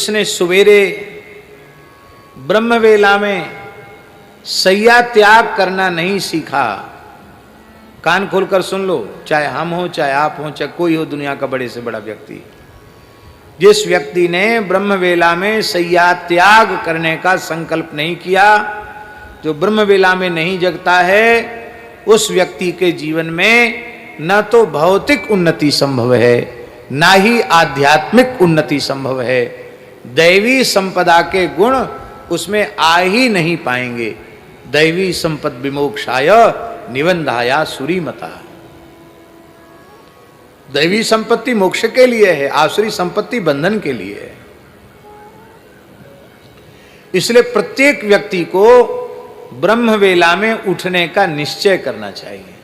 जिसने सवेरे ब्रह्मवेला में सैया त्याग करना नहीं सीखा, कान खोलकर सुन लो, चाहे हम हो, चाहे आप हो, चाहे कोई हो दुनिया का बड़े से बड़ा व्यक्ति, जिस व्यक्ति ने ब्रह्मवेला में सैया त्याग करने का संकल्प नहीं किया, जो ब्रह्मवेला में नहीं जगता है, उस व्यक्ति के जीवन में न तो भौतिक उन्नति संभव है, ना ही आध्यात्मिक उन्नति संभव है। दैवी संपदा के गुण उसमें आ ही नहीं पाएंगे। दैवी संपद विमोक्षाय निबंधाया सुरीमता। दैवी संपत्ति मोक्ष के लिए है, आसुरी संपत्ति बंधन के लिए है। इसलिए प्रत्येक व्यक्ति को ब्रह्मवेला में उठने का निश्चय करना चाहिए।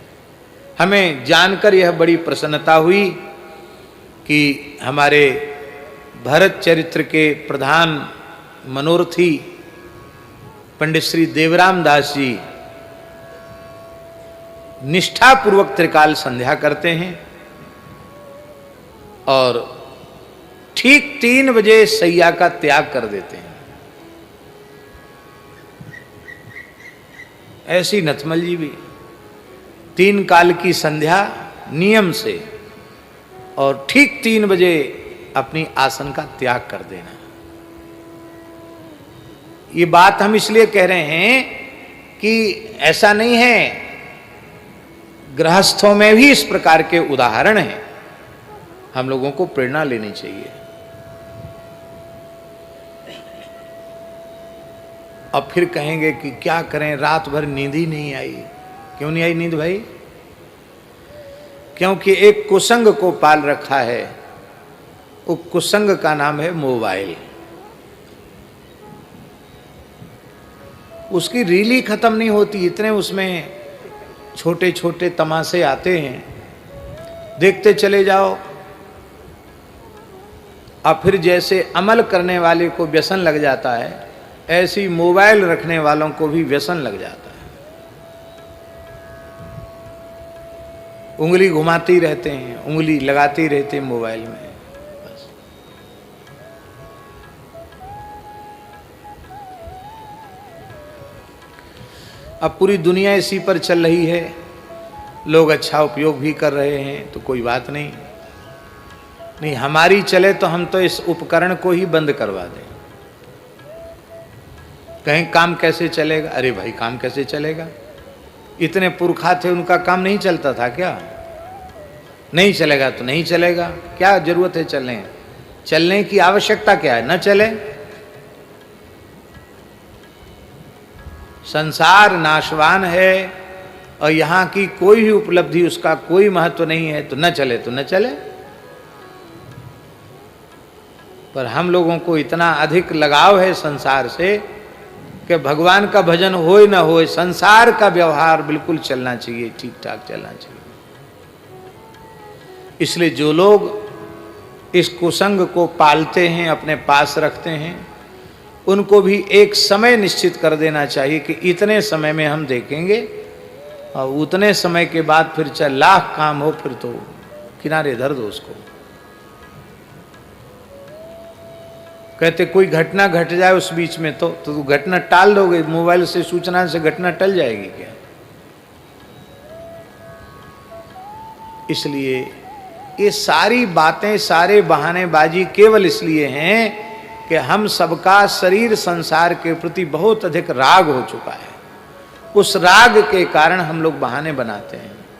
हमें जानकर यह बड़ी प्रसन्नता हुई कि हमारे भरत चरित्र के प्रधान मनोरथी पंडित श्री देवराम दास जी निष्ठापूर्वक त्रिकाल संध्या करते हैं और ठीक 3 बजे सैया का त्याग कर देते हैं। ऐसी नथमल जी भी 3 काल की संध्या नियम से और ठीक 3 बजे अपनी आसन का त्याग कर देना। ये बात हम इसलिए कह रहे हैं कि ऐसा नहीं है, गृहस्थों में भी इस प्रकार के उदाहरण हैं, हम लोगों को प्रेरणा लेनी चाहिए। अब फिर कहेंगे कि क्या करें, रात भर नींद ही नहीं आई। क्यों नहीं आई नींद भाई? क्योंकि एक कुसंग को पाल रखा है, वो कुसंग का नाम है मोबाइल। उसकी रील खत्म नहीं होती, इतने उसमें छोटे छोटे तमाशे आते हैं, देखते चले जाओ। अब फिर जैसे अमल करने वाले को व्यसन लग जाता है, ऐसी मोबाइल रखने वालों को भी व्यसन लग जाता है। उंगली घुमाते रहते हैं, उंगली लगाते रहते हैं मोबाइल में। बस अब पूरी दुनिया इसी पर चल रही है, लोग अच्छा उपयोग भी कर रहे हैं, तो कोई बात नहीं। नहीं हमारी चले तो हम तो इस उपकरण को ही बंद करवा दें। कहीं काम कैसे चलेगा? अरे भाई काम कैसे चलेगा? इतने पुरखा थे, उनका काम नहीं चलता था क्या? नहीं चलेगा तो नहीं चलेगा, क्या जरूरत है चलने की आवश्यकता क्या है? न चले। संसार नाशवान है और यहाँ की कोई भी उपलब्धि उसका कोई महत्व नहीं है, तो न चले तो न चले। पर हम लोगों को इतना अधिक लगाव है संसार से कि भगवान का भजन होए ना होए, संसार का व्यवहार बिल्कुल चलना चाहिए, ठीक ठाक चलना चाहिए। इसलिए जो लोग इस कुसंग को पालते हैं, अपने पास रखते हैं, उनको भी एक समय निश्चित कर देना चाहिए कि इतने समय में हम देखेंगे, और उतने समय के बाद फिर चाहे लाख काम हो, फिर तो किनारे धर दो उसको। कहते कोई घटना घट जाए उस बीच में तो घटना टाल दोगे, मोबाइल से सूचना से घटना टल जाएगी क्या? इसलिए ये सारी बातें, सारे बहानेबाजी केवल इसलिए हैं कि हम सबका शरीर संसार के प्रति बहुत अधिक राग हो चुका है। उस राग के कारण हम लोग बहाने बनाते हैं।